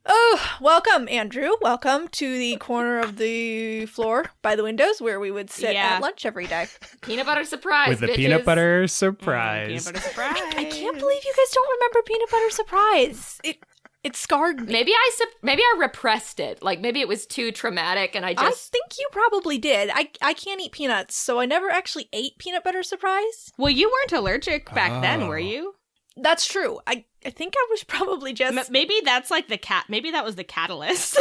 Oh, welcome, Andrew. Welcome to the corner of the floor by the windows where we would sit at lunch every day. Peanut butter surprise, with the bitches. peanut butter surprise. Peanut butter surprise. I can't believe you guys don't remember peanut butter surprise. It scarred me. Maybe I repressed it. Like maybe it was too traumatic, and I think you probably did. I can't eat peanuts, so I never actually ate peanut butter surprise. Well, you weren't allergic back then, were you? That's true. I think I was probably just... Maybe that's like maybe that was the catalyst.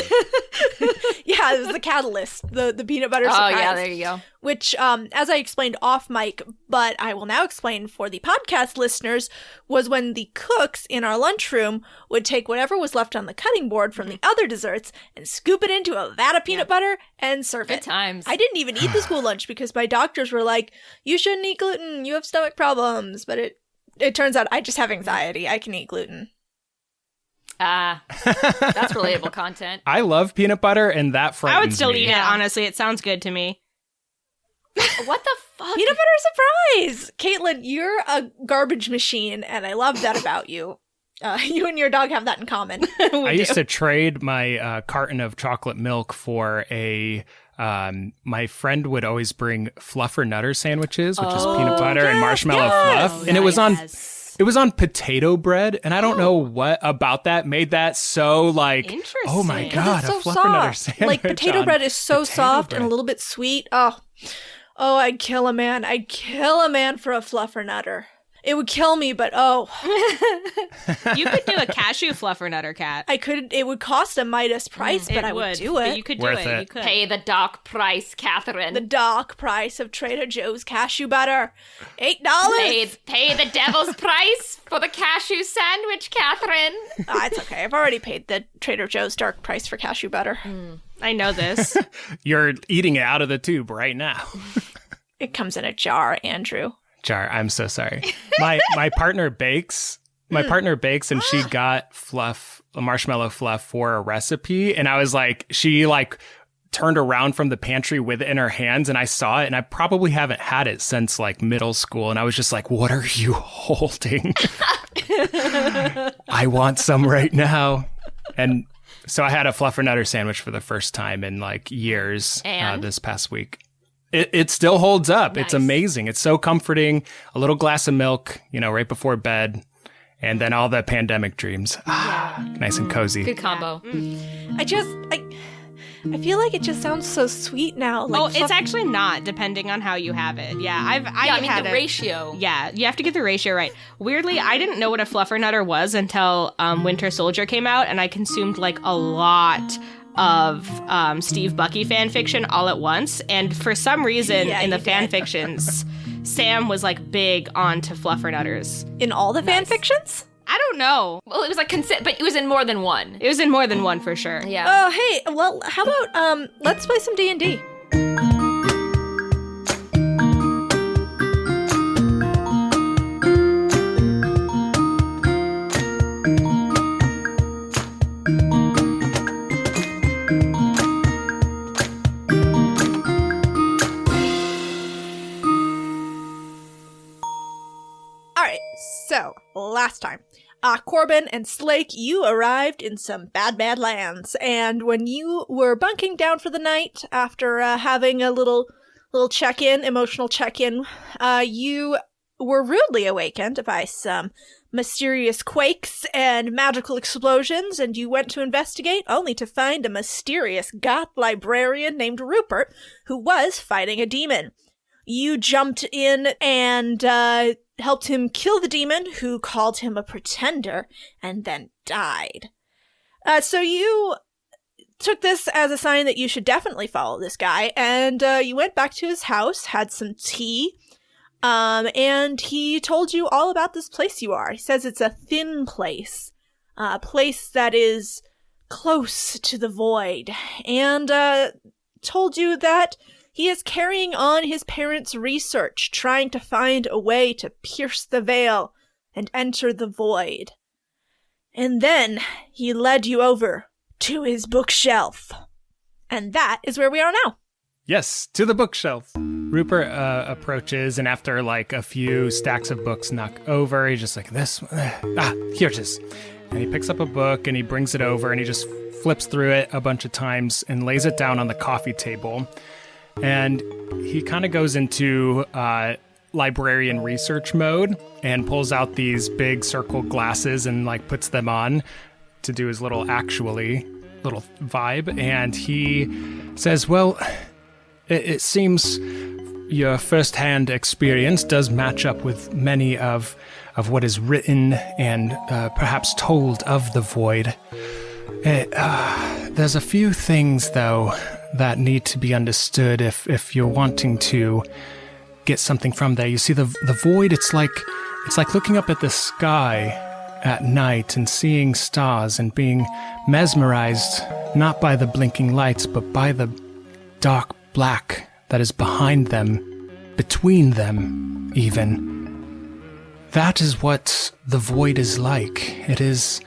Yeah, it was the catalyst, the peanut butter surprise. Oh, yeah, there you go. Which, as I explained off mic, but I will now explain for the podcast listeners, was when the cooks in our lunchroom would take whatever was left on the cutting board from the other desserts and scoop it into a vat of peanut butter and serve it. Good times. I didn't even eat the school lunch because my doctors were like, you shouldn't eat gluten, you have stomach problems, but it turns out I just have anxiety. I can eat gluten. That's relatable content. I love peanut butter, and that frightens me. I would still eat it, honestly. It sounds good to me. What the fuck? Peanut butter surprise! Caitlin, you're a garbage machine, and I love that about you. You and your dog have that in common. I used to trade my carton of chocolate milk for a... my friend would always bring fluffer nutter sandwiches, which is peanut butter and marshmallow fluff. And it was on potato bread. And I don't know what about that made that so like, oh my God, so a fluffer soft. nutter sandwich. Like potato bread is so soft bread. and a little bit sweet. Oh, I'd kill a man. I'd kill a man for a fluffer nutter. It would kill me, but You could do a cashew fluffer nutter, Cat. I could. It would cost a Midas price, but I would do it. But you could do Worth it. You could. Pay the dark price, Catherine. The dark price of Trader Joe's cashew butter, $8. Pay the devil's price for the cashew sandwich, Catherine. It's okay. I've already paid the Trader Joe's dark price for cashew butter. I know this. You're eating it out of the tube right now. It comes in a jar, Andrew. Jar, I'm so sorry. My partner bakes. My partner bakes, and she got marshmallow fluff for a recipe. And I was like, she like turned around from the pantry with it in her hands, and I saw it, and I probably haven't had it since like middle school. And I was just like, what are you holding? I want some right now. And so I had a fluffer nutter sandwich for the first time in like years this past week. It still holds up. Nice. It's amazing. It's so comforting. A little glass of milk, right before bed. And then all the pandemic dreams. Nice and cozy. Good combo. I feel like it just sounds so sweet now. Like, it's actually not, depending on how you have it. Yeah, I mean the ratio. Yeah, you have to get the ratio right. Weirdly, I didn't know what a fluffer nutter was until Winter Soldier came out, and I consumed like a lot of Steve Bucky fan fiction all at once. And for some reason, in the fan fictions, Sam was like big onto fluffer nutters. In all the fan fictions? I don't know. Well, it was like but it was in more than one. It was in more than one for sure. Yeah. Oh, hey, well, how about let's play some D&D. So, last time, Corbin and Slake, you arrived in some bad lands, and when you were bunking down for the night after having a little check-in, emotional check-in, you were rudely awakened by some mysterious quakes and magical explosions, and you went to investigate, only to find a mysterious goth librarian named Rupert, who was fighting a demon. You jumped in and helped him kill the demon, who called him a pretender, and then died. So you took this as a sign that you should definitely follow this guy, and you went back to his house, had some tea, and he told you all about this place you are. He says it's a thin place, a place that is close to the void, and told you that he is carrying on his parents' research, trying to find a way to pierce the veil and enter the void. And then he led you over to his bookshelf. And that is where we are now. Yes, to the bookshelf. Rupert approaches, and after like a few stacks of books knock over, he's just like, here it is. And he picks up a book and he brings it over and he just flips through it a bunch of times and lays it down on the coffee table. And he kind of goes into librarian research mode and pulls out these big circle glasses and like puts them on to do his little vibe. And he says, well, it seems your first-hand experience does match up with many of what is written and perhaps told of the void. There's a few things, though, that need to be understood if you're wanting to get something from there. You see, the void, it's like looking up at the sky at night and seeing stars and being mesmerized not by the blinking lights, but by the dark black that is behind them, between them, even. That is what the void is like. It is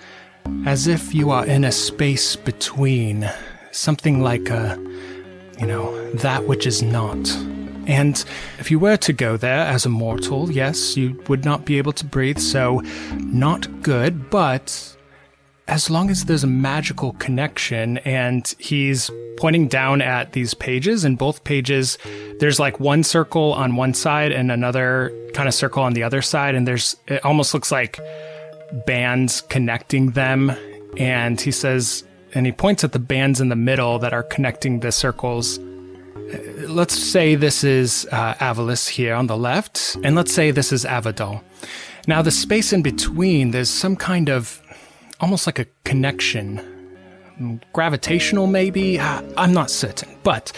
as if you are in a space between, something like that which is not. And if you were to go there as a mortal, yes, you would not be able to breathe, so not good, but as long as there's a magical connection, and he's pointing down at these pages, and both pages, there's like one circle on one side and another kind of circle on the other side, and it almost looks like bands connecting them. And he says, and he points at the bands in the middle that are connecting the circles. Let's say this is Avalis here on the left, and let's say this is Avadol. Now, the space in between, there's some kind of, almost like a connection. Gravitational, maybe? I'm not certain. But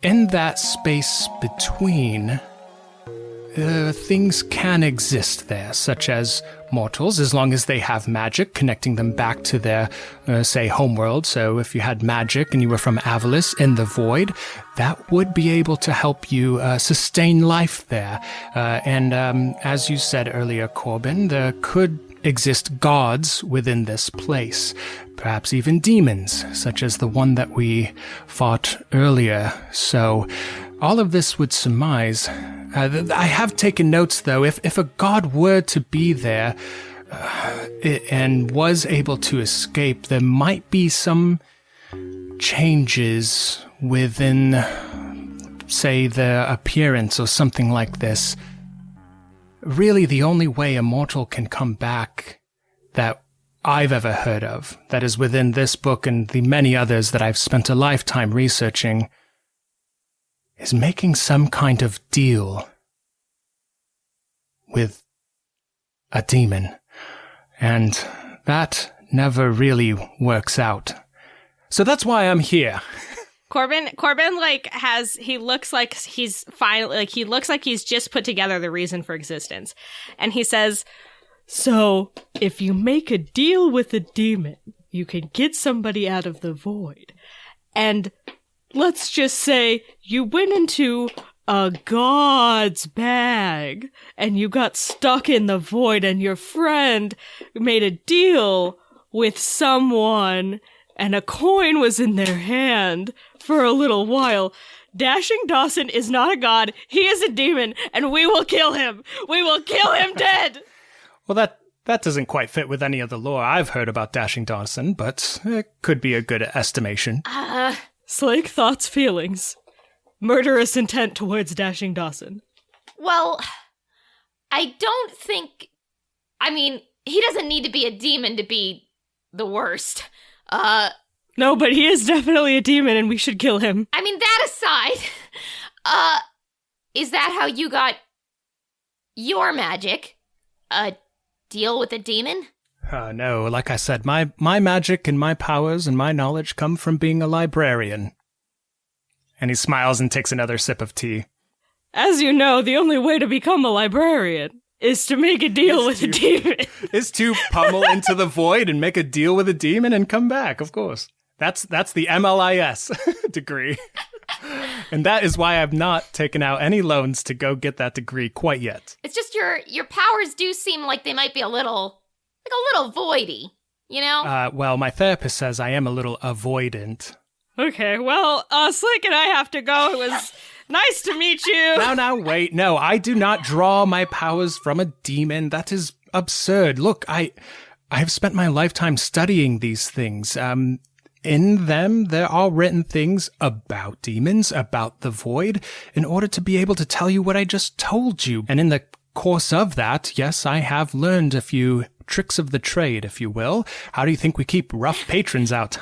in that space between, things can exist there, such as mortals, as long as they have magic connecting them back to their, say, homeworld. So if you had magic and you were from Avalis in the void, that would be able to help you sustain life there. And as you said earlier, Corbin, there could exist gods within this place, perhaps even demons, such as the one that we fought earlier. So all of this would surmise. I have taken notes, though. If a god were to be there and was able to escape, there might be some changes within, say, their appearance or something like this. Really, the only way a mortal can come back that I've ever heard of, that is within this book and the many others that I've spent a lifetime researching, is making some kind of deal with a demon. And that never really works out. So that's why I'm here. Corbin he looks like he's just put together the reason for existence. And he says, so if you make a deal with a demon, you can get somebody out of the void. And let's just say you went into a god's bag and you got stuck in the void, and your friend made a deal with someone and a coin was in their hand for a little while. Dashing Dawson is not a god, he is a demon, and we will kill him! We will kill him dead! Well, that doesn't quite fit with any of the lore I've heard about Dashing Dawson, but it could be a good estimation. Slake, thoughts, feelings. Murderous intent towards Dashing Dawson. Well, I don't think... I mean, he doesn't need to be a demon to be the worst. No, but he is definitely a demon and we should kill him. I mean, that aside, is that how you got your magic? A deal with a demon? No, like I said, my magic and my powers and my knowledge come from being a librarian. And he smiles and takes another sip of tea. As you know, the only way to become a librarian is to make a deal with a demon. Is to pummel into the void and make a deal with a demon and come back, of course. That's the MLIS degree. And that is why I've not taken out any loans to go get that degree quite yet. It's just your powers do seem like they might be a little voidy, you know? Well, my therapist says I am a little avoidant. Okay, well, Slick and I have to go. It was nice to meet you. Now, wait. No, I do not draw my powers from a demon. That is absurd. Look, I have spent my lifetime studying these things. In them, there are written things about demons, about the void, in order to be able to tell you what I just told you. And in the course of that, yes, I have learned a few tricks of the trade, if you will. How do you think we keep rough patrons out?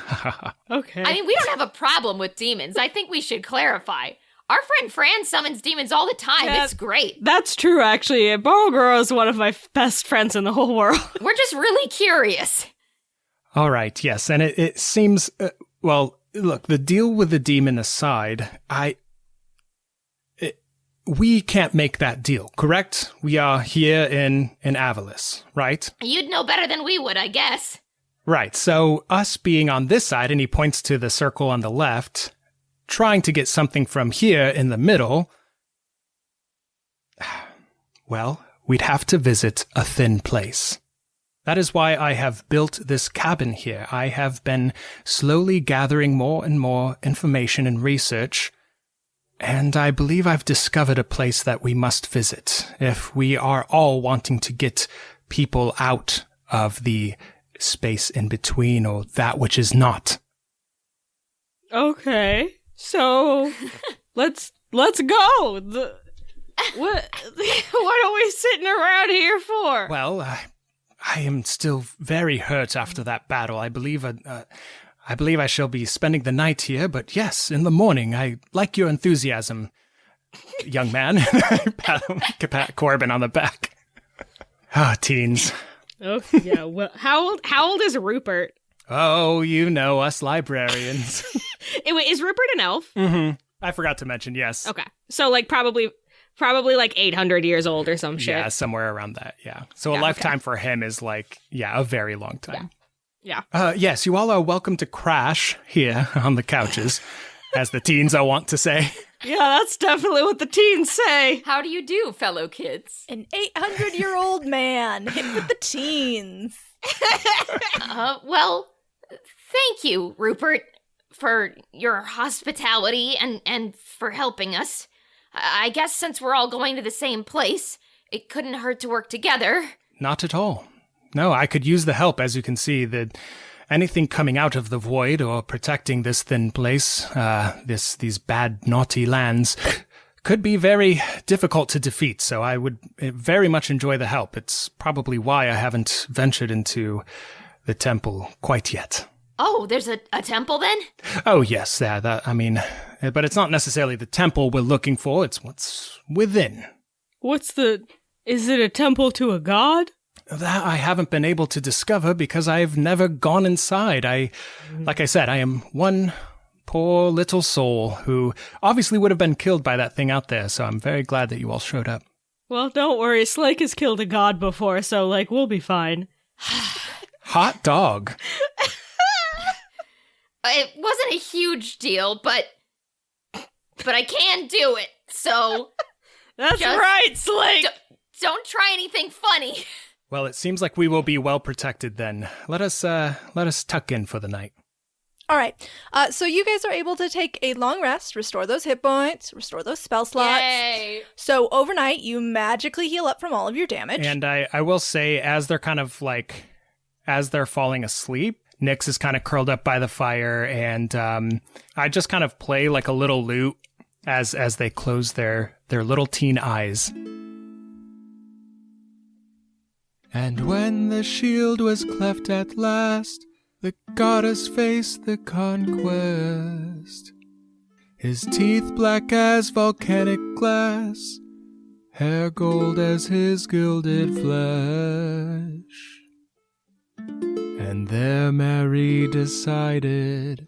Okay. I mean, we don't have a problem with demons. I think we should clarify. Our friend Fran summons demons all the time. Yeah, it's great. That's true, actually. Borogoro is one of my best friends in the whole world. We're just really curious. All right, yes, and it seems, well, look, the deal with the demon aside, we can't make that deal, correct? We are here in Avalis, right? You'd know better than we would, I guess. Right, so us being on this side, and he points to the circle on the left, trying to get something from here in the middle, well, we'd have to visit a thin place. That is why I have built this cabin here. I have been slowly gathering more and more information and research, and I believe I've discovered a place that we must visit if we are all wanting to get people out of the space in between, or that which is not. Okay, so let's go. What are we sitting around here for? Well, I am still very hurt after that battle. I believe I shall be spending the night here, but yes, in the morning. I like your enthusiasm, young man. Pat Corbin on the back. Ah, teens. Oh, yeah. Well, how old is Rupert? Oh, you know us librarians. Wait, is Rupert an elf? Mm-hmm. I forgot to mention, yes. Okay. So, like, probably like 800 years old or some shit. Yeah, somewhere around that, yeah. So a lifetime for him is like, a very long time. Yeah. Yes, you all are welcome to crash here on the couches, as the teens I want to say. Yeah, that's definitely what the teens say. How do you do, fellow kids? An 800-year-old man hit with the teens. Well, thank you, Rupert, for your hospitality and for helping us. I guess since we're all going to the same place, it couldn't hurt to work together. Not at all. No, I could use the help, as you can see. That anything coming out of the void or protecting this thin place, these bad, naughty lands, could be very difficult to defeat, so I would very much enjoy the help. It's probably why I haven't ventured into the temple quite yet. Oh, there's a temple then? Oh, yes, but it's not necessarily the temple we're looking for, it's what's within. Is it a temple to a god? That I haven't been able to discover because I've never gone inside. Like I said, I am one poor little soul who obviously would have been killed by that thing out there, so I'm very glad that you all showed up. Well, don't worry, Slake has killed a god before, so, we'll be fine. Hot dog. It wasn't a huge deal, but I can do it, so... That's right, Slake! Don't try anything funny. Well, it seems like we will be well protected then. Let us tuck in for the night. All right. So you guys are able to take a long rest, restore those hit points, restore those spell slots. Yay! So overnight, you magically heal up from all of your damage. And I will say, as they're falling asleep, Nyx is kind of curled up by the fire, and I just kind of play like a little lute as they close their little teen eyes. And when the shield was cleft at last, the goddess faced the conquest. His teeth black as volcanic glass, hair gold as his gilded flesh. And there Mary decided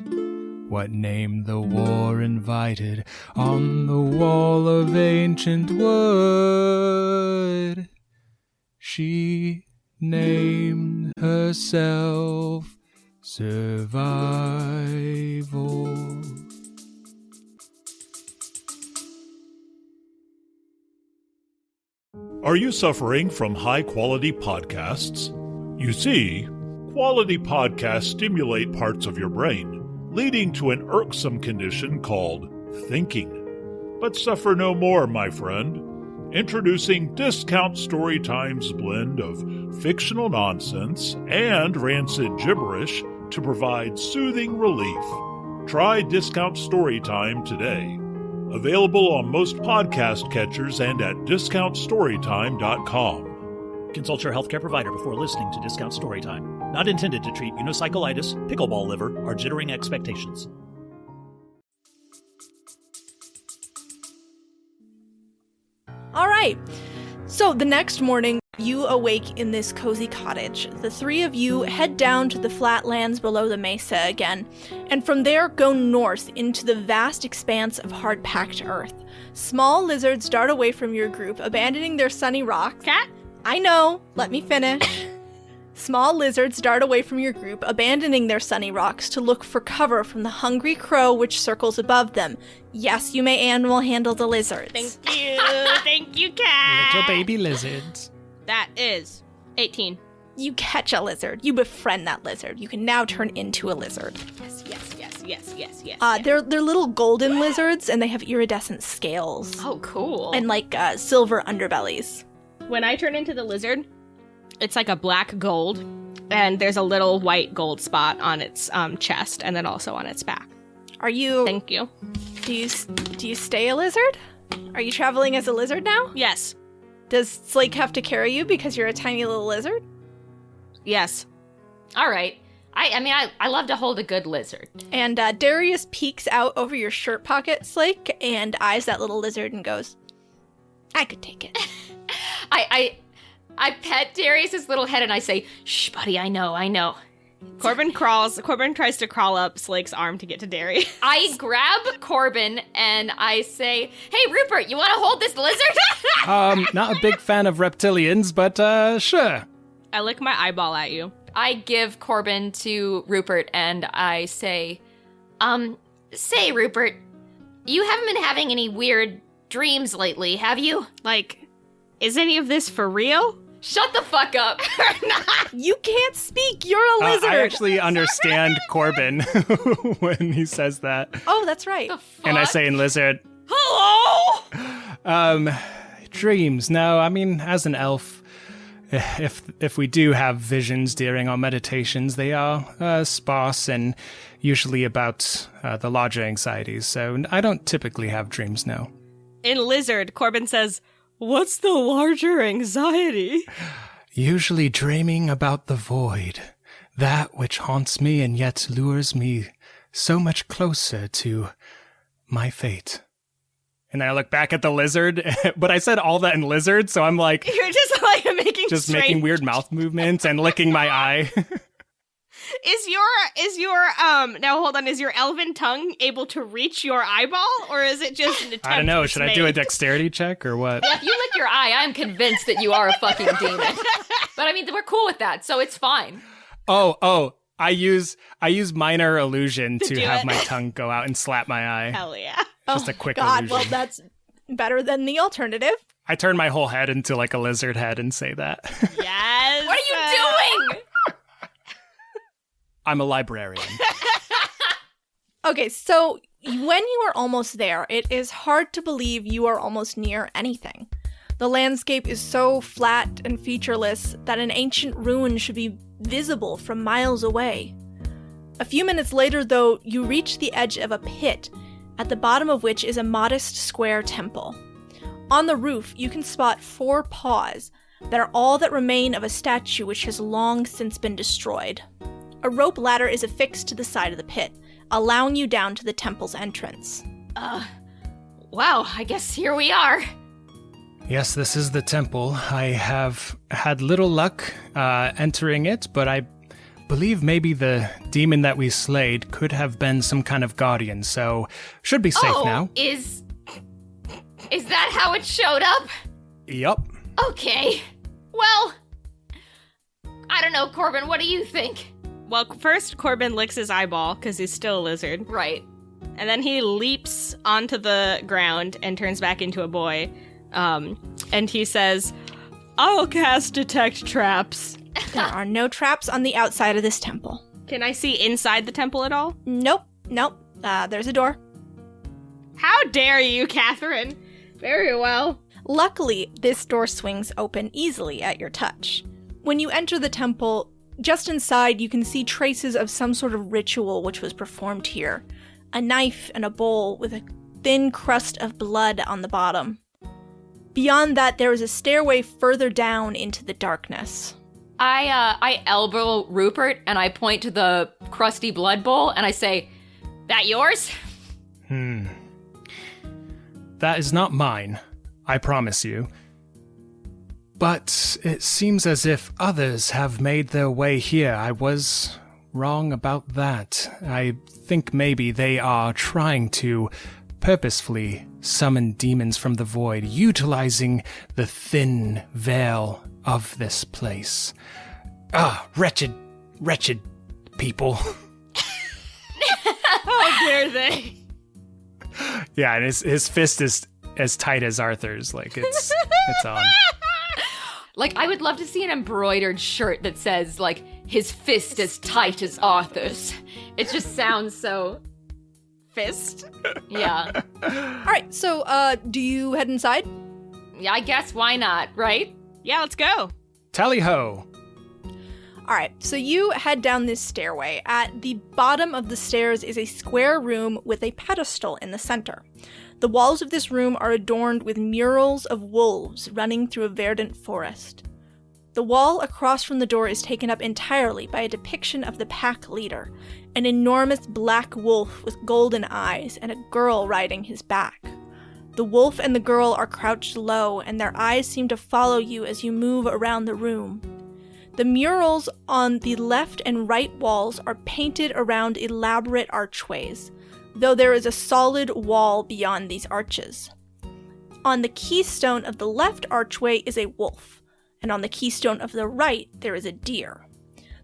what name the war invited on the wall of ancient wood. She named herself Survival. Are you suffering from high-quality podcasts? You see, quality podcasts stimulate parts of your brain, leading to an irksome condition called thinking. But suffer no more, my friend. Introducing Discount Storytime's blend of fictional nonsense and rancid gibberish to provide soothing relief. Try Discount Storytime today. Available on most podcast catchers and at discountstorytime.com. Consult your healthcare provider before listening to Discount Storytime. Not intended to treat unicyclitis, pickleball liver, or jittering expectations. All right. So the next morning, you awake in this cozy cottage. The three of you head down to the flatlands below the mesa again, and from there go north into the vast expanse of hard-packed earth. Small lizards dart away from your group, abandoning their sunny rocks. Cat? I know. Let me finish. Small lizards dart away from your group, abandoning their sunny rocks to look for cover from the hungry crow which circles above them. Yes, you may animal handle the lizards. Thank you. Thank you, Cat. Little baby lizards. That is 18. You catch a lizard. You befriend that lizard. You can now turn into a lizard. Yes. They're little golden lizards, and they have iridescent scales. Oh, cool. And silver underbellies. When I turn into the lizard, it's like a black gold, and there's a little white gold spot on its chest, and then also on its back. Are you? Thank you. Do you stay a lizard? Are you traveling as a lizard now? Yes. Does Slake have to carry you because you're a tiny little lizard? Yes. All right. I love to hold a good lizard. And Darius peeks out over your shirt pocket, Slake, and eyes that little lizard and goes, I could take it. I pet Darius's little head and I say, shh, buddy, I know. Corbin tries to crawl up Slake's arm to get to Darius. I grab Corbin and I say, hey, Rupert, you want to hold this lizard? Not a big fan of reptilians, but sure. I lick my eyeball at you. I give Corbin to Rupert and I say, say, Rupert, you haven't been having any weird dreams lately, have you? Is any of this for real? Shut the fuck up. You can't speak. You're a lizard. I actually understand Corbin when he says that. Oh, that's right. The fuck? And I say in lizard, hello? Dreams. No, as an elf, if we do have visions during our meditations, they are sparse and usually about the larger anxieties. So I don't typically have dreams, no. In lizard, Corbin says, what's the larger anxiety? Usually dreaming about the void, that which haunts me and yet lures me so much closer to my fate. And then I look back at the lizard, but I said all that in lizard, so I'm like... You're just making weird mouth movements and licking my eye. Is your elven tongue able to reach your eyeball, or is it just an attempt? I don't know, should I do a dexterity check or what? Yeah, if you lick your eye, I'm convinced that you are a fucking demon. But we're cool with that, so it's fine. Oh, I use minor illusion to have it. my tongue go out and slap my eye. Hell yeah. Just a quick God, illusion. well, that's better than the alternative. I turn my whole head into like a lizard head and say that. Yes. What are you doing? I'm a librarian. Okay, so when you are almost there, it is hard to believe you are almost near anything. The landscape is so flat and featureless that an ancient ruin should be visible from miles away. A few minutes later, though, you reach the edge of a pit, at the bottom of which is a modest square temple. On the roof, you can spot 4 paws that are all that remain of a statue which has long since been destroyed. A rope ladder is affixed to the side of the pit, allowing you down to the temple's entrance. Wow, I guess here we are. Yes, this is the temple. I have had little luck entering it, but I believe maybe the demon that we slayed could have been some kind of guardian, so should be safe now. Is that how it showed up? Yup. Okay. Well, I don't know, Corbin, what do you think? Well, first Corbin licks his eyeball, because he's still a lizard. Right. And then he leaps onto the ground and turns back into a boy. And he says, I'll cast detect traps. There are no traps on the outside of this temple. Can I see inside the temple at all? Nope. There's a door. How dare you, Catherine? Very well. Luckily, this door swings open easily at your touch. When you enter the temple, just inside you can see traces of some sort of ritual which was performed here. A knife and a bowl with a thin crust of blood on the bottom. Beyond that, there is a stairway further down into the darkness. I elbow Rupert and I point to the crusty blood bowl and I say, "That yours?" That is not mine, I promise you. But it seems as if others have made their way here. I was wrong about that. I think maybe they are trying to purposefully summon demons from the void, utilizing the thin veil of this place. Wretched people. How dare they? Yeah, and his fist is as tight as Arthur's. Like, it's on. Like, I would love to see an embroidered shirt that says, like, his fist as tight as Arthur's. It just sounds so... Fist? Yeah. Alright, so, do you head inside? Yeah, I guess why not, right? Yeah, let's go. Tally-ho! Alright, so you head down this stairway. At the bottom of the stairs is a square room with a pedestal in the center. The walls of this room are adorned with murals of wolves running through a verdant forest. The wall across from the door is taken up entirely by a depiction of the pack leader, an enormous black wolf with golden eyes and a girl riding his back. The wolf and the girl are crouched low, and their eyes seem to follow you as you move around the room. The murals on the left and right walls are painted around elaborate archways, though there is a solid wall beyond these arches. On the keystone of the left archway is a wolf, and on the keystone of the right there is a deer.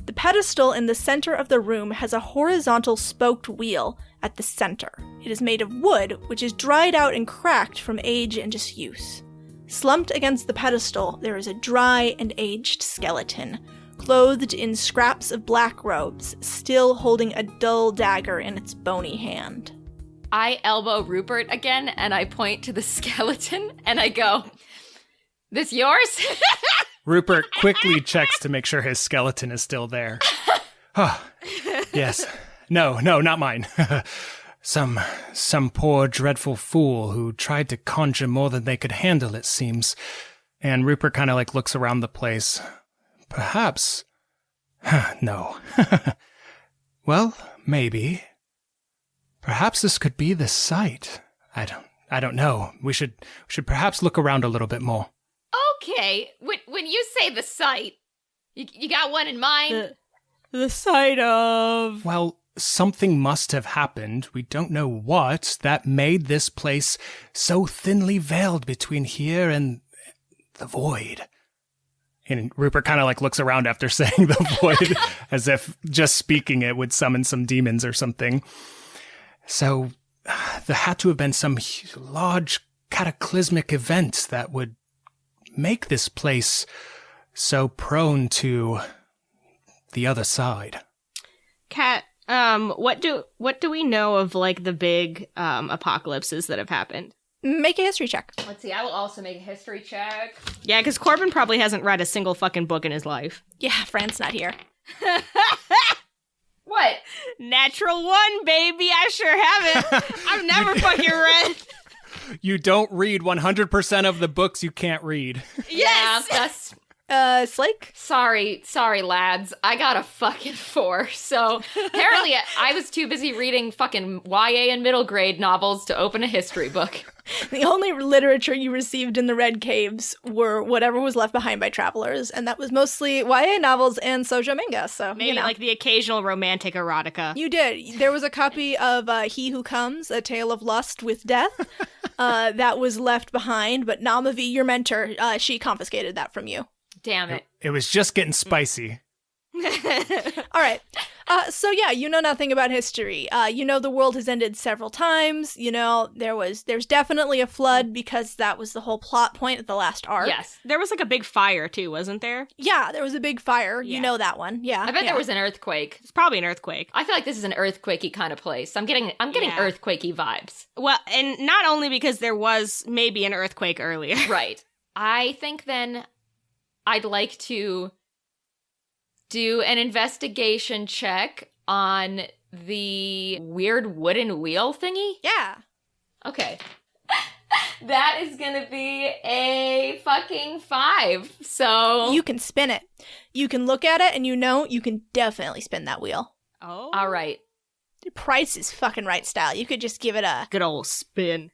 The pedestal in the center of the room has a horizontal spoked wheel at the center. It is made of wood, which is dried out and cracked from age and disuse. Slumped against the pedestal, there is a dry and aged skeleton, clothed in scraps of black robes, still holding a dull dagger in its bony hand. I elbow Rupert again, and I point to the skeleton, and I go, "This yours?" Rupert quickly checks to make sure his skeleton is still there. Yes. No, not mine. Some poor dreadful fool who tried to conjure more than they could handle, it seems. And Rupert kind of like looks around the place. Perhaps. No. Well, maybe. Perhaps this could be the site. I don't know. We should perhaps look around a little bit more. Okay, when you say the site, you got one in mind? The site of... Well, something must have happened, we don't know what, that made this place so thinly veiled between here and the void. And Rupert kind of like looks around after saying the void, as if just speaking it would summon some demons or something. So there had to have been some large cataclysmic event that would make this place so prone to the other side. Kat, what do we know of like the big apocalypses that have happened? Make a history check. Let's see, I will also make a history check. Yeah, because Corbin probably hasn't read a single fucking book in his life. Yeah, Fran's not here. What? Natural 1, baby. I sure haven't. I've never fucking read. You don't read 100% of the books you can't read. Yes! Yeah, that's... Slake? Sorry, lads. I got a fucking 4. So apparently I was too busy reading fucking YA and middle grade novels to open a history book. The only literature you received in the Red Caves were whatever was left behind by travelers, and that was mostly YA novels and shoujo manga, so, maybe like the occasional romantic erotica. You did. There was a copy of He Who Comes, A Tale of Lust with Death, that was left behind, but Namavi, your mentor, she confiscated that from you. Damn it. It was just getting spicy. All right. So yeah, you know nothing about history. You know the world has ended several times. You know there's definitely a flood because that was the whole plot point of the last arc. Yes. There was like a big fire too, wasn't there? Yeah, there was a big fire. Yeah. You know that one. Yeah. I bet yeah. there was an earthquake. It's probably an earthquake. I feel like this is an earthquakey kind of place. I'm getting Yeah. earthquakey vibes. Well, and not only because there was maybe an earthquake earlier. Right. I think then I'd like to do an investigation check on the weird wooden wheel thingy. Yeah. Okay. That is gonna be a fucking 5. So You can spin it. You can look at it and you know you can definitely spin that wheel. Oh. all right. The Price is fucking right style. You could just give it a Good old spin.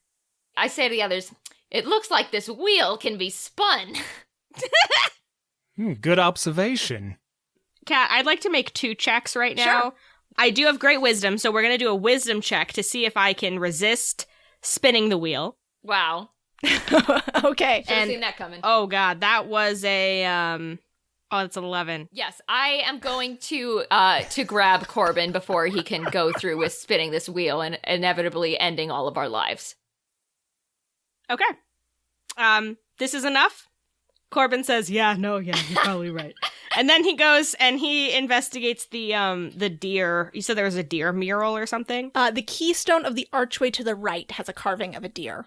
I say to the others, it looks like this wheel can be spun. Good observation. Kat, I'd like to make 2 checks right now. Sure. I do have great wisdom, so we're going to do a wisdom check to see if I can resist spinning the wheel. Wow. okay. Should have And- seen that coming. Oh god, that was a it's an 11. Yes, I am going to grab Corbin before he can go through with spinning this wheel and inevitably ending all of our lives. Okay. This is enough? Corbin says, yeah, you're probably right. And then he goes and he investigates the deer. You said there was a deer mural or something? The keystone of the archway to the right has a carving of a deer.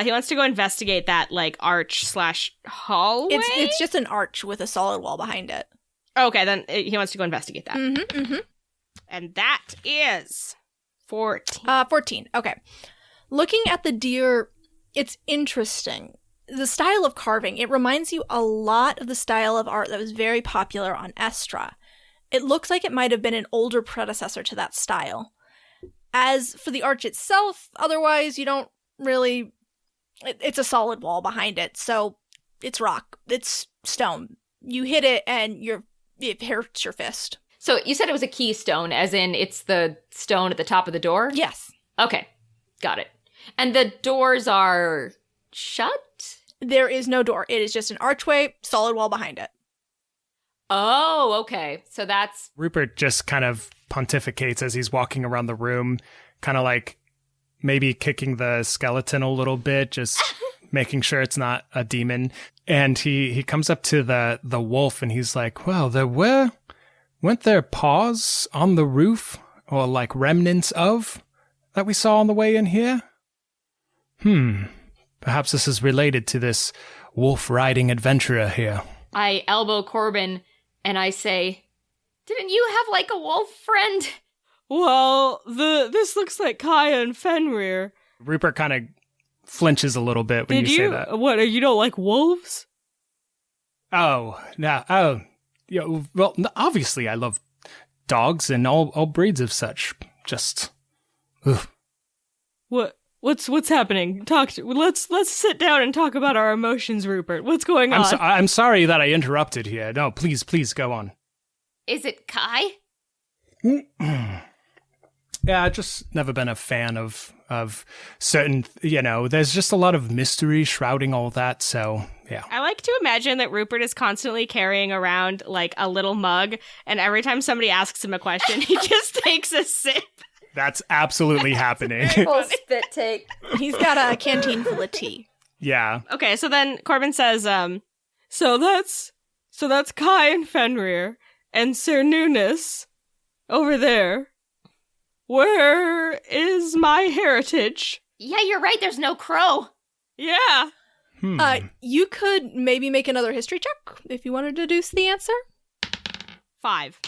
He wants to go investigate that, like, arch/hallway? It's just an arch with a solid wall behind it. Okay, then he wants to go investigate that. Mm-hmm, mm-hmm. And that is 14. 14. Okay. Looking at the deer, it's interesting. The style of carving, it reminds you a lot of the style of art that was very popular on Estra. It looks like it might have been an older predecessor to that style. As for the arch itself, otherwise, you don't really... It's a solid wall behind it, so it's rock. It's stone. You hit it and it hurts your fist. So you said it was a keystone, as in it's the stone at the top of the door? Yes. Okay, got it. And the doors are shut? There is no door. It is just an archway, solid wall behind it. Oh, okay. So that's... Rupert just kind of pontificates as he's walking around the room, kind of like maybe kicking the skeleton a little bit, just making sure it's not a demon. And he comes up to the wolf and he's like, well, weren't there paws on the roof, or like remnants of, that we saw on the way in here? Perhaps this is related to this wolf-riding adventurer here. I elbow Corbin and I say, didn't you have like a wolf friend? Well, this looks like Kaya and Fenrir. Rupert kind of flinches a little bit when you say that. What, you don't like wolves? Oh, no. Oh, yeah. Well, obviously I love dogs and all breeds of such. Just, ugh. What's happening? Let's sit down and talk about our emotions, Rupert. What's going on? I'm sorry that I interrupted here. No, please go on. Is it Kai? Yeah, I've just never been a fan of certain, there's just a lot of mystery shrouding all that, so, yeah. I like to imagine that Rupert is constantly carrying around, like, a little mug, and every time somebody asks him a question, he just takes a sip. That's absolutely happening. Full spit take. He's got a canteen full of tea. Yeah. Okay, so then Corbin says, so that's Kai and Fenrir, and Sir Nunes, over there. Where is my heritage? Yeah, you're right. There's no crow. Yeah. You could maybe make another history check if you want to deduce the answer. 5.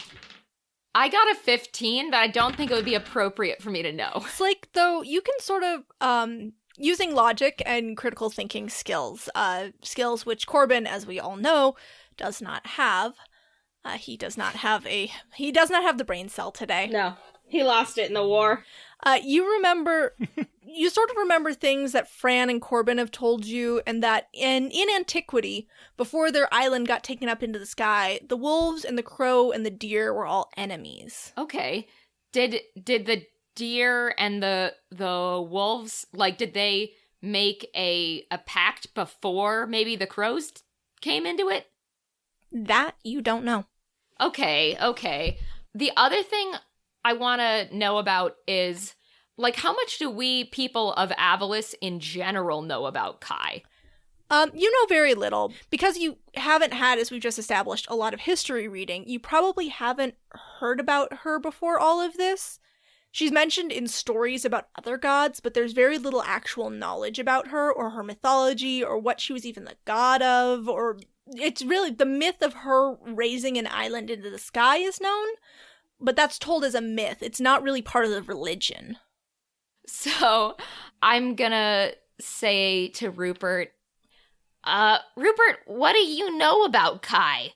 I got a 15, but I don't think it would be appropriate for me to know. It's like, though, you can sort of, using logic and critical thinking skills, skills which Corbin, as we all know, does not have. He does not have the brain cell today. No. He lost it in the war. You sort of remember things that Fran and Corbin have told you, and that in antiquity, before their island got taken up into the sky, the wolves and the crow and the deer were all enemies. Okay. Did the deer and the wolves, like, did they make a pact before maybe the crows came into it? That you don't know. Okay. The other thing I want to know about is, like, how much do we people of Avalis in general know about Kai? You know very little. Because you haven't had, as we've just established, a lot of history reading, you probably haven't heard about her before all of this. She's mentioned in stories about other gods, but there's very little actual knowledge about her or her mythology or what she was even the god of, or it's really the myth of her raising an island into the sky is known, but that's told as a myth. It's not really part of the religion. So I'm gonna say to Rupert, Rupert, what do you know about Kai?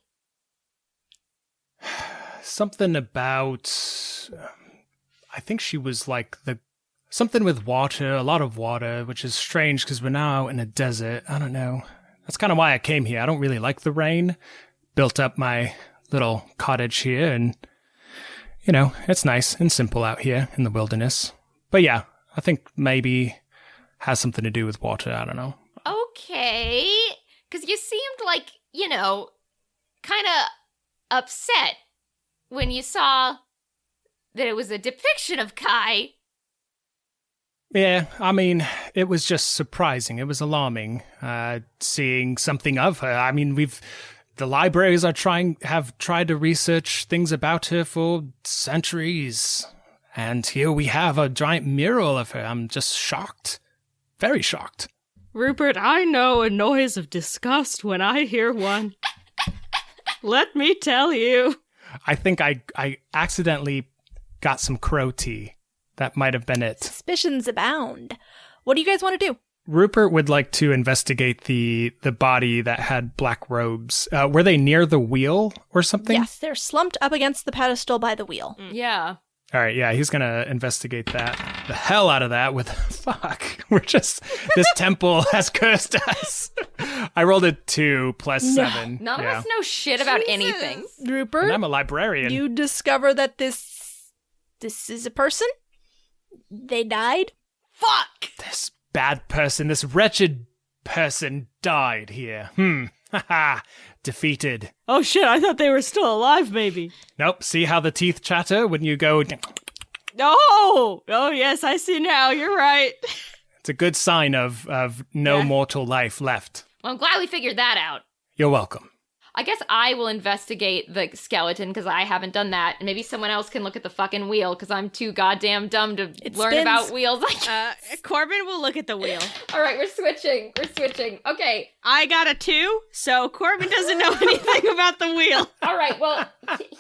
Something about... I think she was like something with water, a lot of water, which is strange because we're now in a desert. I don't know. That's kind of why I came here. I don't really like the rain. Built up my little cottage here and, you know, it's nice and simple out here in the wilderness. But yeah, I think maybe has something to do with water. I don't know. Okay. Because you seemed like, you know, kind of upset when you saw that it was a depiction of Kai. Yeah, I mean, it was just surprising. It was alarming, seeing something of her. I mean, the libraries have tried to research things about her for centuries. And here we have a giant mural of her. I'm just shocked. Very shocked. Rupert, I know a noise of disgust when I hear one. Let me tell you. I think I accidentally got some crow tea. That might have been it. Suspicions abound. What do you guys want to do? Rupert would like to investigate the body that had black robes. Were they near the wheel or something? Yes, they're slumped up against the pedestal by the wheel. Yeah. All right, yeah, he's going to investigate that. The hell out of that with... Fuck. This temple has cursed us. I rolled a 2 plus 7. None of us know shit about anything. Rupert, And I'm a librarian. you discover that this is a person. They died. Fuck! This bad person, this wretched person died here. Haha. Defeated. Oh shit, I thought they were still alive, maybe. Nope, see how the teeth chatter when you go... Oh yes, I see now. You're right. It's a good sign of no mortal life left. Well, I'm glad we figured that out. You're welcome. I guess I will investigate the skeleton because I haven't done that. And maybe someone else can look at the fucking wheel because I'm too goddamn dumb to learn spins. about wheels. Corbin will look at the wheel. All right, we're switching. Okay. I got a 2, so Corbin doesn't know anything about the wheel. All right, well,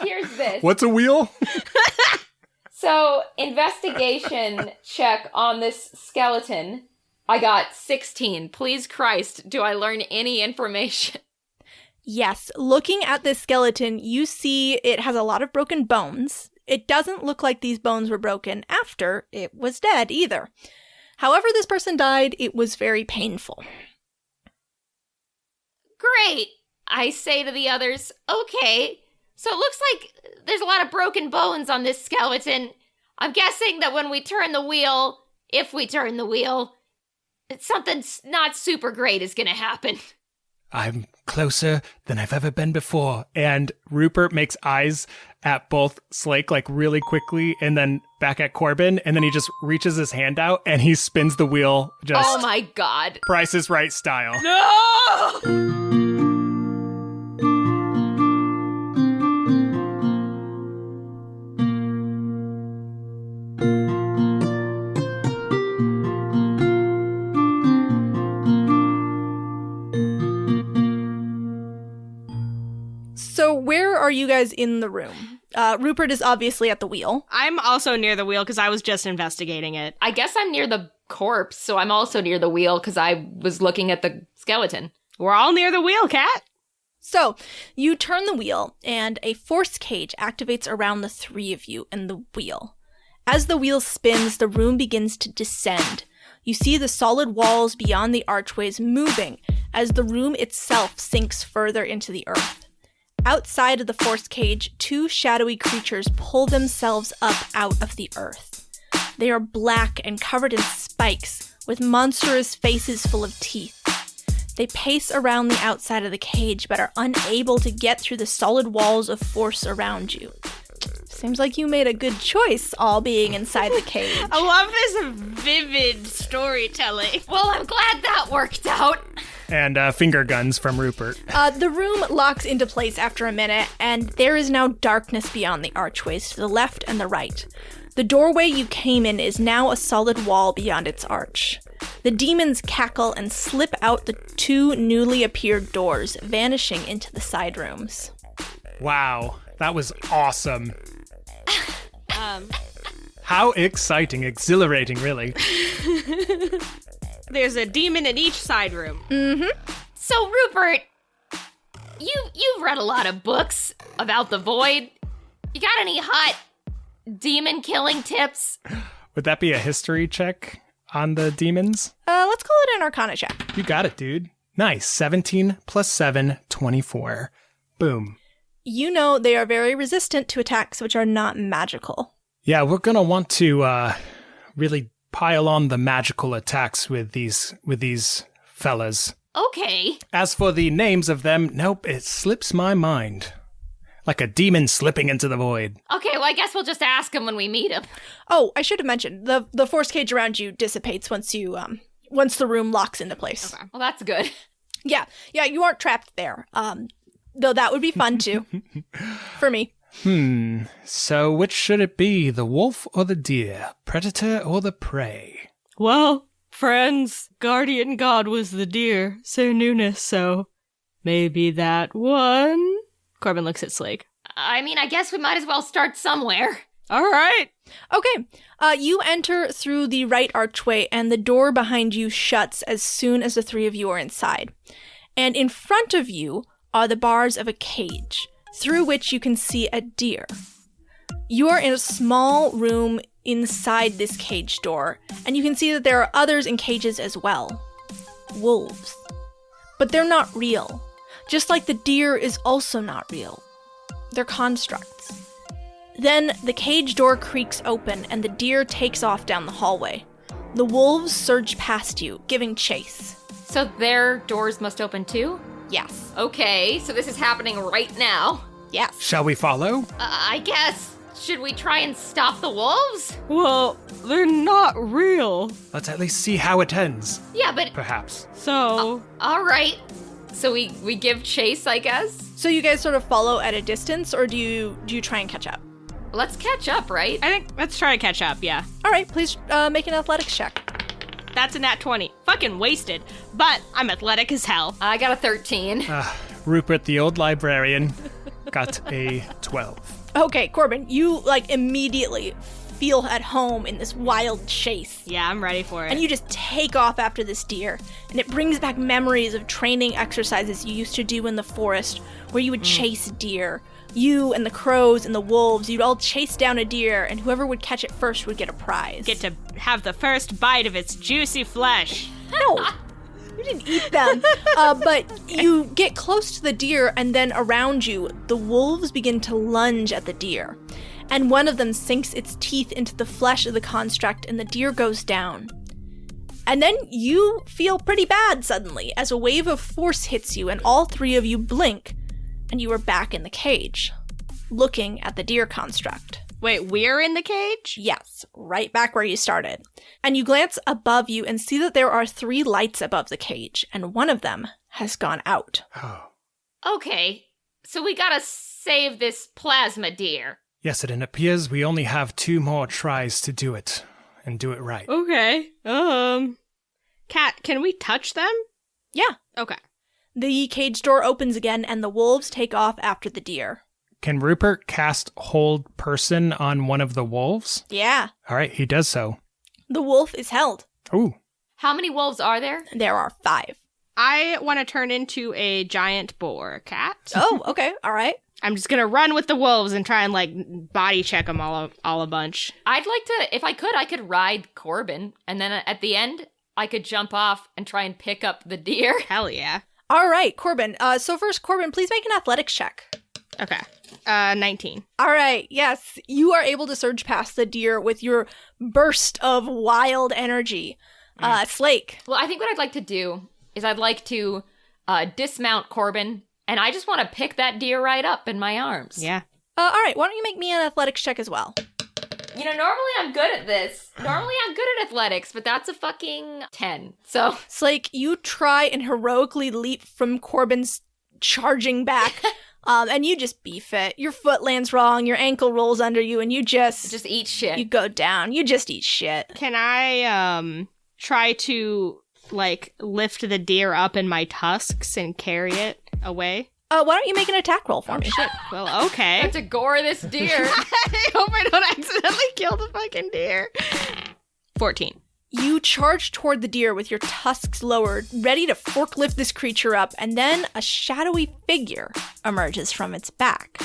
here's this. What's a wheel? So, investigation check on this skeleton. I got 16. Please Christ, do I learn any information? Yes, looking at this skeleton, you see it has a lot of broken bones. It doesn't look like these bones were broken after it was dead either. However this person died, it was very painful. Great, I say to the others. Okay, so it looks like there's a lot of broken bones on this skeleton. I'm guessing that when we turn the wheel, if we turn the wheel, something not super great is going to happen. I'm closer than I've ever been before. And Rupert makes eyes at both Slake, like really quickly, and then back at Corbin, and then he just reaches his hand out and he spins the wheel just Oh my god. Price is Right style. No! So where are you guys in the room? Rupert is obviously at the wheel. I'm also near the wheel because I was just investigating it. I guess I'm near the corpse, so I'm also near the wheel because I was looking at the skeleton. We're all near the wheel, Kat. So you turn the wheel and a force cage activates around the three of you and the wheel. As the wheel spins, the room begins to descend. You see the solid walls beyond the archways moving as the room itself sinks further into the earth. Outside of the force cage, two shadowy creatures pull themselves up out of the earth. They are black and covered in spikes, with monstrous faces full of teeth. They pace around the outside of the cage, but are unable to get through the solid walls of force around you. Seems like you made a good choice, all being inside the cage. I love this vivid storytelling. Well, I'm glad that worked out. And finger guns from Rupert. The room locks into place after a minute, and there is now darkness beyond the archways to the left and the right. The doorway you came in is now a solid wall beyond its arch. The demons cackle and slip out the two newly appeared doors, vanishing into the side rooms. Wow, that was awesome. How exciting, exhilarating, really. There's a demon in each side room. Mm-hmm. So, Rupert, you've read a lot of books about the void. You got any hot demon killing tips? Would that be a history check on the demons? Let's call it an Arcana check. You got it, dude. Nice. 17 plus 7, 24. Boom. You know they are very resistant to attacks which are not magical. Yeah, we're gonna want to really pile on the magical attacks with these fellas. Okay. As for the names of them, nope, it slips my mind. Like a demon slipping into the void. Okay, well, I guess we'll just ask him when we meet him. Oh, I should have mentioned, the force cage around you dissipates once the room locks into place. Okay. Well, that's good. Yeah, you aren't trapped there. Though that would be fun too. For me. So which should it be, the wolf or the deer? Predator or the prey? Well, friends, guardian god was the deer, Sir Nunes, so maybe that one? Corbin looks at Slake. I mean, I guess we might as well start somewhere. All right. Okay, you enter through the right archway and the door behind you shuts as soon as the three of you are inside. And in front of you are the bars of a cage, through which you can see a deer. You are in a small room inside this cage door, and you can see that there are others in cages as well. Wolves. But they're not real. Just like the deer is also not real. They're constructs. Then the cage door creaks open and the deer takes off down the hallway. The wolves surge past you, giving chase. So their doors must open too? Yes. Okay, so this is happening right now. Yes. Shall we follow? I guess. Should we try and stop the wolves? Well, they're not real, Let's at least see how it ends. Yeah, but... Perhaps. so... all right. So we give chase, I guess? So you guys sort of follow at a distance, or do you try and catch up? Let's catch up, right? I think let's try to catch up, yeah. All right, please make an athletics check. That's a nat 20. Fucking wasted. But I'm athletic as hell. I got a 13. Rupert, the old librarian, got a 12. Okay, Corbin, you immediately feel at home in this wild chase. Yeah, I'm ready for it. And you just take off after this deer, and it brings back memories of training exercises you used to do in the forest where you would chase deer. You and the crows and the wolves, you'd all chase down a deer, and whoever would catch it first would get a prize. get to have the first bite of its juicy flesh. No, you didn't eat them. But you get close to the deer, and then around you, the wolves begin to lunge at the deer. And one of them sinks its teeth into the flesh of the construct, and the deer goes down. And then you feel pretty bad suddenly, as a wave of force hits you, and all three of you blink, and you are back in the cage, looking at the deer construct. Wait, we're in the cage? Yes, right back where you started. And you glance above you and see that there are 3 lights above the cage, and one of them has gone out. Oh. Okay, so we gotta save this plasma deer. Yes, it appears we only have 2 more tries to do it, and do it right. Okay. Cat, can we touch them? Yeah. Okay. The cage door opens again, and the wolves take off after the deer. Can Rupert cast Hold Person on one of the wolves? Yeah. All right, he does so. The wolf is held. Ooh. How many wolves are there? There are 5. I want to turn into a giant boar cat. Oh, okay. All right. I'm just gonna run with the wolves and try and body check them all a bunch. I'd like to, if I could ride Corbin, and then at the end, I could jump off and try and pick up the deer. Hell yeah. All right, Corbin. So first, Corbin, please make an athletics check. Okay. 19. All right. Yes, you are able to surge past the deer with your burst of wild energy. Slake. Well, I think what I'd like to do, is I'd like to dismount Corbin, and I just want to pick that deer right up in my arms. Yeah. All right, why don't you make me an athletics check as well? You know, normally I'm good at this. Normally I'm good at athletics, but that's a fucking 10. So Slake, you try and heroically leap from Corbin's charging back, and you just beef it. Your foot lands wrong, your ankle rolls under you, and you just eat shit. You go down. You just eat shit. Can I try to like lift the deer up in my tusks and carry it away? Why don't you make an attack roll for me? Shit. Well, I okay. have to gore this deer. I hope I don't accidentally kill the fucking deer. 14. You charge toward the deer with your tusks lowered, ready to forklift this creature up, and then a shadowy figure emerges from its back,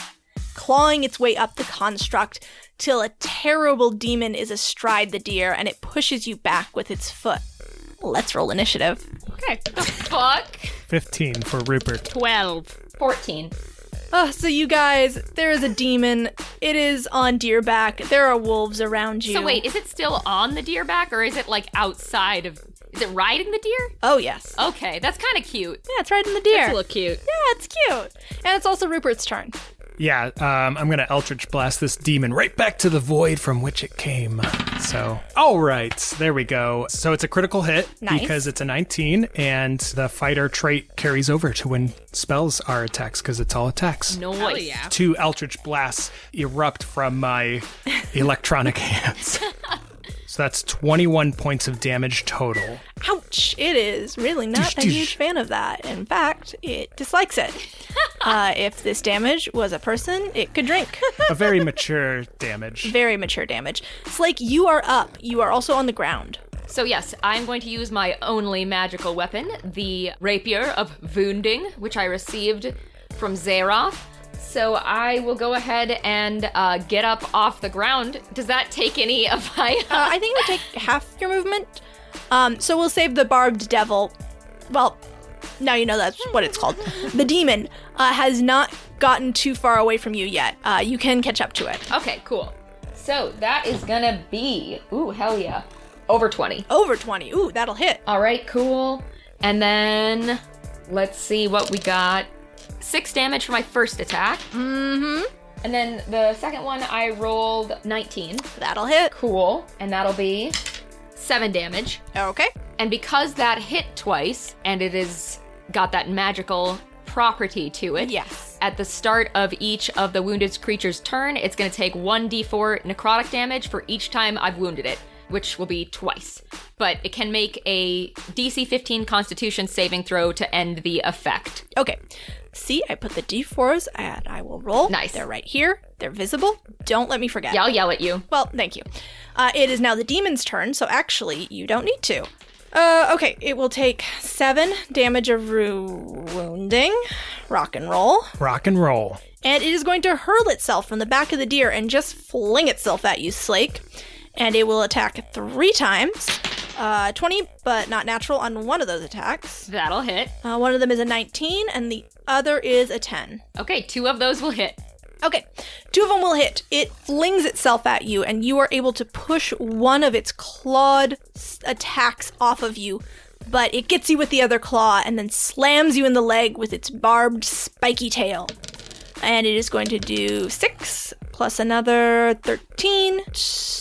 clawing its way up the construct till a terrible demon is astride the deer and it pushes you back with its foot. Let's roll initiative. Okay. Fuck. 15 for Rupert. 12. 14. So you guys, there is a demon. It is on deer back. There are wolves around you. So wait, is it still on the deer back, or is it like outside of... Is it riding the deer? Oh, yes. Okay, that's kind of cute. Yeah, it's riding the deer. That's a little cute. Yeah, it's cute. And it's also Rupert's turn. Yeah, I'm going to Eldritch Blast this demon right back to the void from which it came. So, all right, there we go. So it's a critical hit because it's a 19, and the fighter trait carries over to when spells are attacks because it's all attacks. Noise. Yeah. 2 Eldritch Blasts erupt from my electronic hands. So that's 21 points of damage total. Ouch. It is really not a huge fan of that. In fact, it dislikes it. If this damage was a person, it could drink. A very mature damage. Very mature damage. Slake, you are up. You are also on the ground. So yes, I'm going to use my only magical weapon, the Rapier of Wounding, which I received from Zeroth. So I will go ahead and get up off the ground. Does that take any of my... I think it would take half your movement. So we'll save the barbed devil. Well, now you know that's what it's called. The demon has not gotten too far away from you yet. You can catch up to it. Okay, cool. So that is gonna be... Ooh, hell yeah. Over 20. Over 20. Ooh, that'll hit. All right, cool. And then let's see what we got. 6 damage for my first attack. Mm-hmm. And then the second one, I rolled 19. That'll hit. Cool. And that'll be 7 damage. Okay. And because that hit twice, and it has got that magical property to it, Yes. at the start of each of the wounded creature's turn, it's going to take 1d4 necrotic damage for each time I've wounded it, which will be twice. But it can make a DC 15 Constitution saving throw to end the effect. Okay. See, I put the d4s and I will roll. Nice. They're right here. They're visible. Don't let me forget. Yeah, I'll yell at you. Well, thank you. It is now the demon's turn, so actually, you don't need to. Okay, it will take 7 damage of wounding. Rock and roll. Rock and roll. And it is going to hurl itself from the back of the deer and just fling itself at you, Slake. And it will attack 3 times. 20, but not natural on one of those attacks. That'll hit. One of them is a 19, and the other is a 10. Okay, 2 of those will hit. Okay, 2 of them will hit. It flings itself at you, and you are able to push one of its clawed attacks off of you, but it gets you with the other claw and then slams you in the leg with its barbed, spiky tail. And it is going to do 6 plus another 13,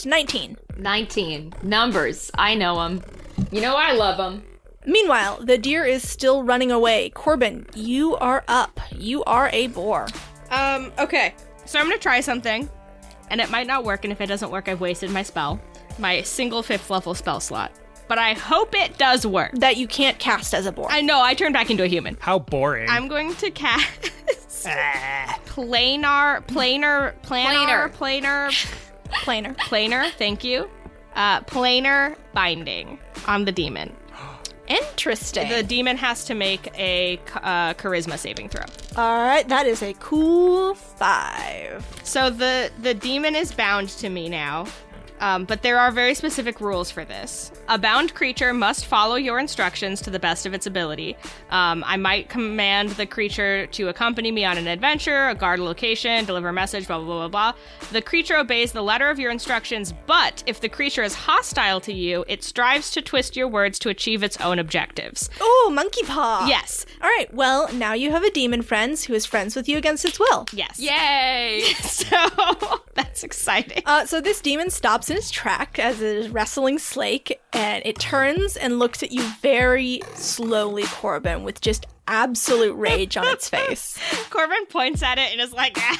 19. 19. Numbers. I know them. You know I love them. Meanwhile, the deer is still running away. Corbin, you are up. You are a boar. Okay. So I'm gonna try something, and it might not work, and if it doesn't work, I've wasted my spell. My single 5th level spell slot. But I hope it does work. That you can't cast as a boar. I know, I turned back into a human. How boring. I'm going to cast planar, thank you. Planar binding on the demon. Interesting. The demon has to make a charisma saving throw. All right, that is a cool 5. So the demon is bound to me now. But there are very specific rules for this. A bound creature must follow your instructions to the best of its ability. I might command the creature to accompany me on an adventure, guard a location, deliver a message, blah, blah, blah, blah, blah. The creature obeys the letter of your instructions, but if the creature is hostile to you, it strives to twist your words to achieve its own objectives. Oh, monkey paw. Yes. All right, well, now you have a demon friend who is friends with you against its will. Yes. Yay! So that's exciting. So this demon stops in its track as it is wrestling Slake, and it turns and looks at you very slowly, Corbin, with just absolute rage on its face. Corbin points at it and is like, Corbin,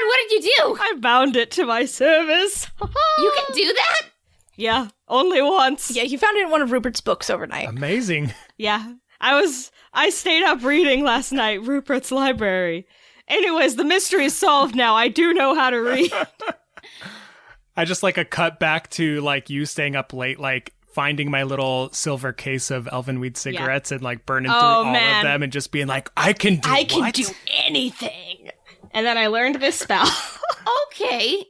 what did you do? I bound it to my service. You can do that? Yeah, only once. Yeah, you found it in one of Rupert's books overnight. Amazing. Yeah, I stayed up reading last night, Rupert's library. Anyways, the mystery is solved now. I do know how to read. I just like a cut back to like you staying up late, like finding my little silver case of Elvenweed cigarettes and like burning through all of them and just being like, I can do anything. And then I learned this spell. Okay.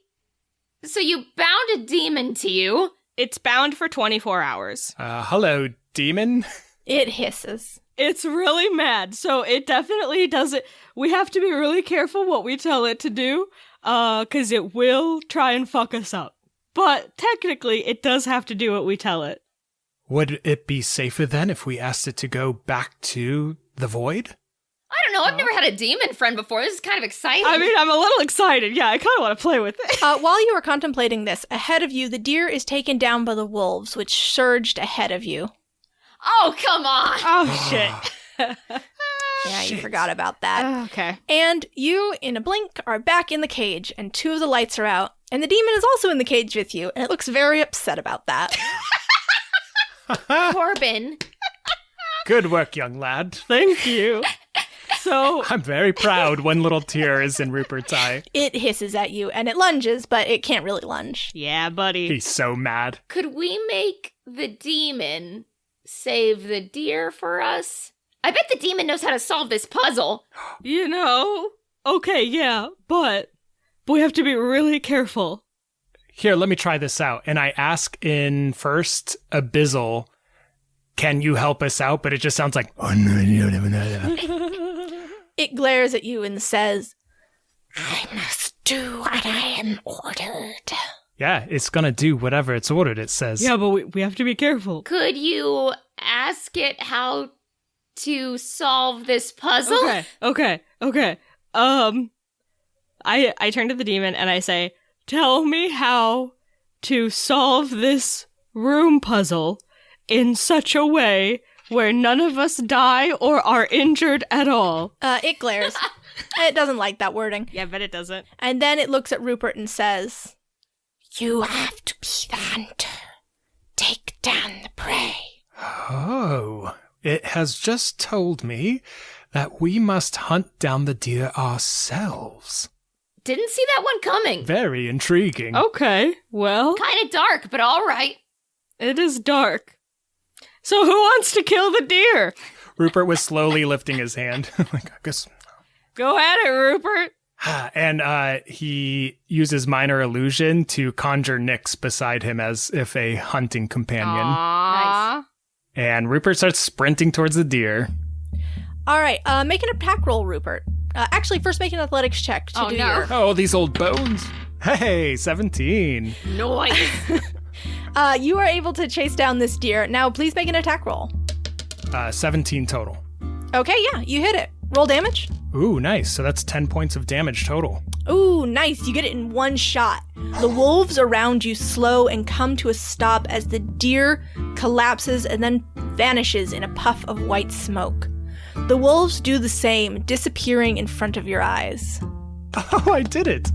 So you bound a demon to you. It's bound for 24 hours. Hello, demon. It hisses. It's really mad, so it definitely doesn't. We have to be really careful what we tell it to do, because it will try and fuck us up. But technically, it does have to do what we tell it. Would it be safer then if we asked it to go back to the void? I don't know. I've never had a demon friend before. This is kind of exciting. I mean, I'm a little excited. Yeah, I kind of want to play with it. While you are contemplating this, ahead of you, the deer is taken down by the wolves, which surged ahead of you. Oh, come on. Oh, shit. Yeah, you forgot about that. Okay. And you, in a blink, are back in the cage, and 2 of the lights are out, and the demon is also in the cage with you, and it looks very upset about that. Corbin. Good work, young lad. Thank you. So I'm very proud. One little tear is in Rupert's eye. It hisses at you, and it lunges, but it can't really lunge. yeah, buddy. He's so mad. Could we make the demon save the deer for us? I bet the demon knows how to solve this puzzle. You know, okay, yeah, but we have to be really careful. Here, let me try this out. And I ask in first Abyssal, can you help us out? But it just sounds like... It glares at you and says, I must do what I am ordered. Yeah, it's gonna do whatever it's ordered, it says. Yeah, but we have to be careful. Could you ask it how to solve this puzzle? Okay. I turn to the demon and I say, tell me how to solve this room puzzle in such a way where none of us die or are injured at all. It glares. It doesn't like that wording. Yeah, but it doesn't. And then it looks at Rupert and says, you have to be the hunter. Take down the prey. Oh, it has just told me that we must hunt down the deer ourselves. Didn't see that one coming. Very intriguing. Okay, well, Kind of dark, but all right. it is dark. So who wants to kill the deer? Rupert was slowly lifting his hand. Like, I guess. Go at it, Rupert. And he uses minor illusion to conjure Nyx beside him as if a hunting companion. Aww. And Rupert starts sprinting towards the deer. All right, make an attack roll, Rupert. Actually, first make an athletics check to Oh, do no. your... Oh, these old bones. Hey, 17. Noise. You are able to chase down this deer. Now, please make an attack roll. 17 total. Okay, yeah, you hit it. Roll damage. Ooh, nice. So that's 10 points of damage total. Ooh, nice. You get it in one shot. The wolves around you slow and come to a stop as the deer collapses and then vanishes in a puff of white smoke. The wolves do the same, disappearing in front of your eyes. Oh, I did it.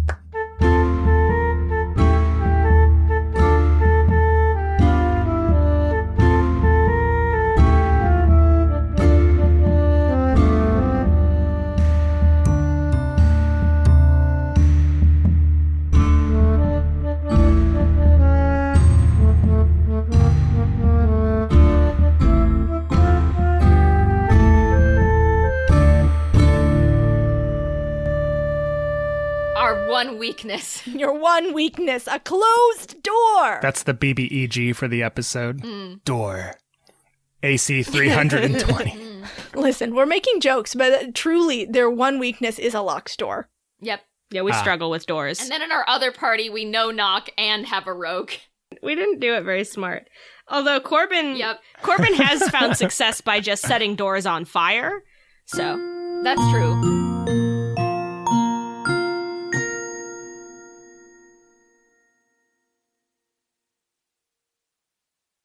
weakness. Your one weakness, a closed door. That's the BBEG for the episode. Door. AC 320. Listen, we're making jokes, but truly, their one weakness is a locked door. Yep. Yeah, we struggle with doors. And then in our other party, we no knock and have a rogue. We didn't do it very smart. Although Corbin Yep. has found success by just setting doors on fire. So That's true.